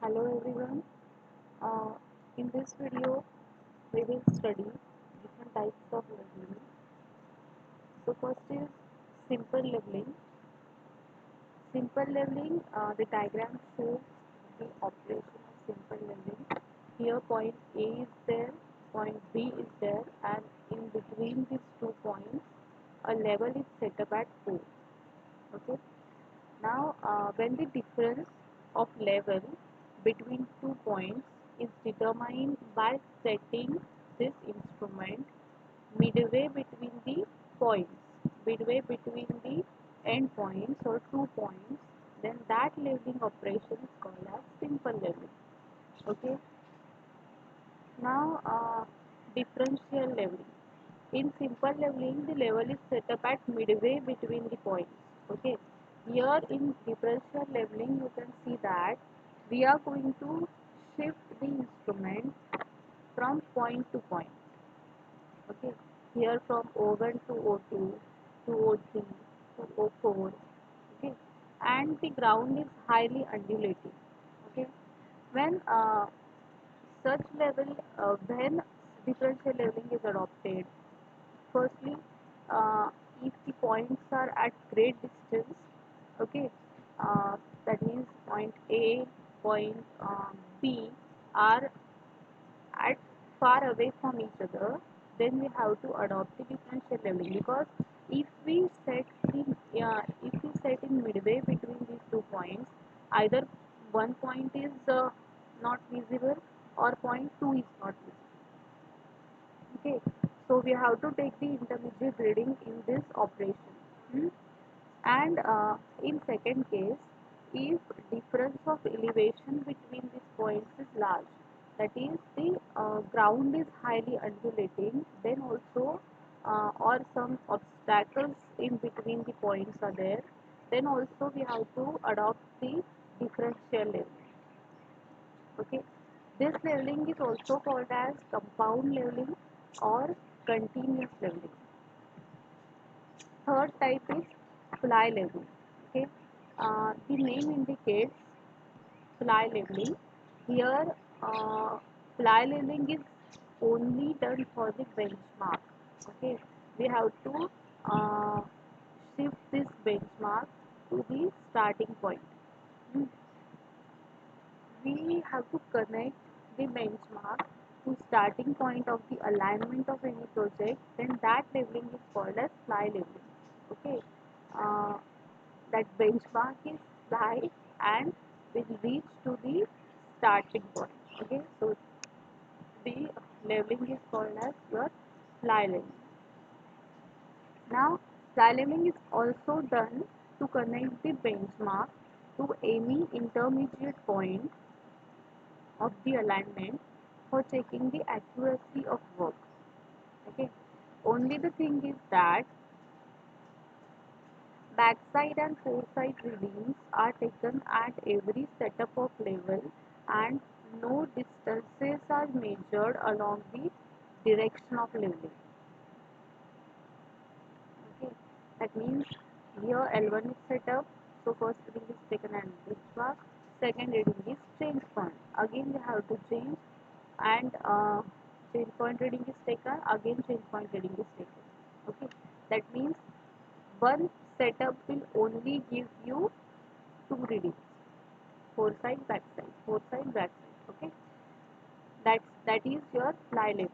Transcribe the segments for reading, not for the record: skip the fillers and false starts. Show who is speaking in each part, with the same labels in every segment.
Speaker 1: Hello everyone. Uh, in this video, we will study different types of leveling. So first is simple leveling. Simple leveling, the diagram shows the operation of simple leveling. Here point A is there, point B is there, and in between these 2 points, a level is set up at O. Okay. Now, when the difference of level between 2 points is determined by setting this instrument midway between the points, midway between the end points or 2 points, then that leveling operation is called as simple leveling. Okay. Now, differential leveling. In simple leveling, the level is set up at midway between the points. Okay. Here in differential leveling, you can see that we are going to shift the instrument from point to point. Okay. Here from O1 to O2 to O3 to O4. Okay. And the ground is highly undulating. Okay. When such level, when differential leveling is adopted, firstly, if the points are at great distance, okay, that means point A, point B are at far away from each other, then we have to adopt the differential leveling, because if we set in midway between these 2 points, either one point is not visible or point 2 is not visible. Okay, so we have to take the intermediate reading in this operation. Hmm? And in second case, if difference of elevation between these points is large, that is the ground is highly undulating, then also or some obstacles in between the points are there, then also we have to adopt the differential level. Okay, this leveling is also called as compound leveling or continuous leveling. Third type is fly leveling. Okay, the name indicates fly leveling. Here, fly leveling is only done for the benchmark. Okay, we have to shift this benchmark to the starting point. Hmm. We have to connect the benchmark to starting point of the alignment of any project, then that leveling is called as fly leveling. Okay, uh, that benchmark is fly and will reach to the starting point. Okay, so the leveling is called as your fly leveling. Now, fly leveling is also done to connect the benchmark to any intermediate point of the alignment for checking the accuracy of work. Okay. Only the thing is that backside and foresight readings are taken at every setup of level, and no distances are measured along the direction of leveling. Okay. That means here L1 is set up, so first reading is taken at benchmark, second reading is change point. Again we have to change, and change point reading is taken, again change point reading is taken. Okay, that means one setup will only give you two readings, foresight backside, foresight backside. Okay, that is your fly level.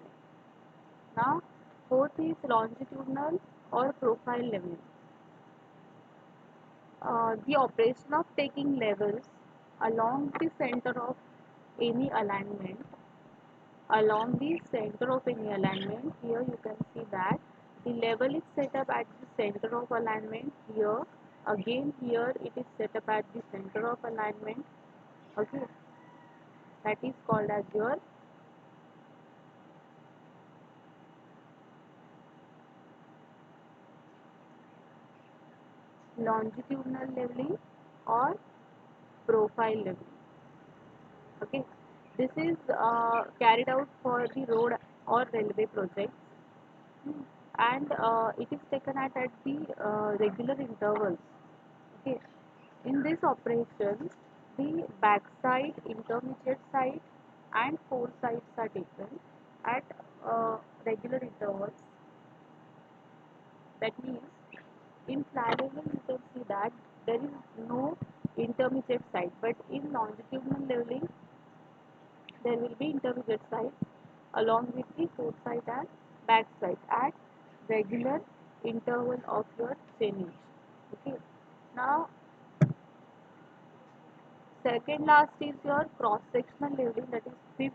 Speaker 1: Now fourth is longitudinal or profile leveling. The operation of taking levels along the center of any alignment, along the center of any alignment. Here you can see that the level is set up at the center of alignment. Here again, here it is set up at the center of alignment. Okay, that is called as your longitudinal leveling or profile leveling. Okay, this is carried out for the road or railway projects, and it is taken at the regular intervals. Okay, in this operation, the backside, intermediate side and foresides are taken at regular intervals. That means in fly level you can see that there is no intermediate side, but in longitudinal leveling there will be intermediate side along with the foresight and backside at regular interval of your chaining. Okay. Now second last is your cross sectional leveling, that is fifth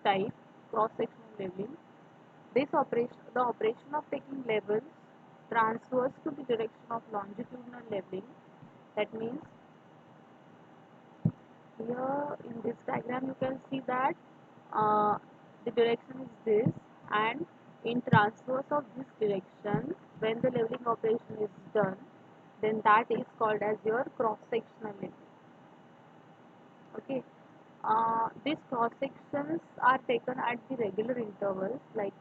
Speaker 1: type, cross sectional leveling. The operation of taking levels transverse to the direction of longitudinal leveling. That means here in this diagram you can see that uh, the direction is this, and in transverse of this direction when the leveling operation is done, then that is called as your cross sectional leveling. Okay. These cross sections are taken at the regular intervals like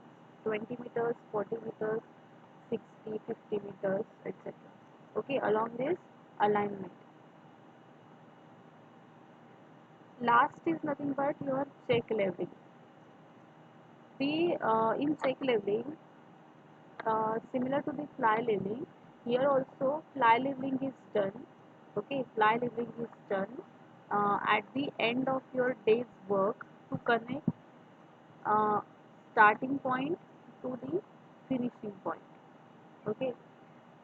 Speaker 1: 20 meters, 40 meters, 60, 50 meters, etc. Okay, along this alignment. Last is nothing but your check leveling. The in check leveling, similar to the fly leveling, here also fly leveling is done. Okay, fly leveling is done at the end of your day's work to connect uh, starting point to the finishing point. Okay,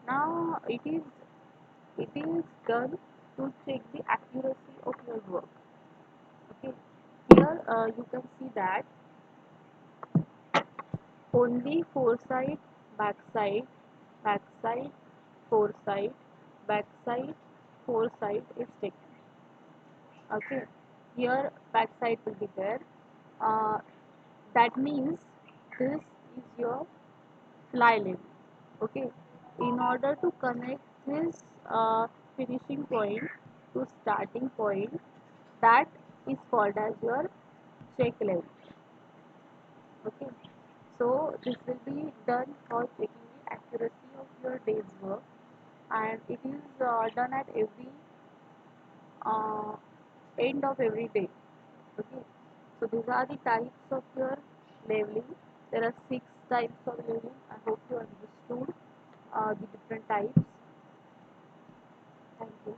Speaker 1: now it is done to check the accuracy of your work. Okay, here you can see that only foresight, backside, backside, foresight, backside, foresight is taken. Okay, here backside will be there. uh, that means this is your fly level. Okay, in order to connect this finishing point to starting point, that is called as your check level. Okay, so this will be done for checking the accuracy of your day's work, and it is done at every uh, end of every day. Okay, so these are the types of your leveling. There are six types of leveling. I hope you understood the different types. Thank you.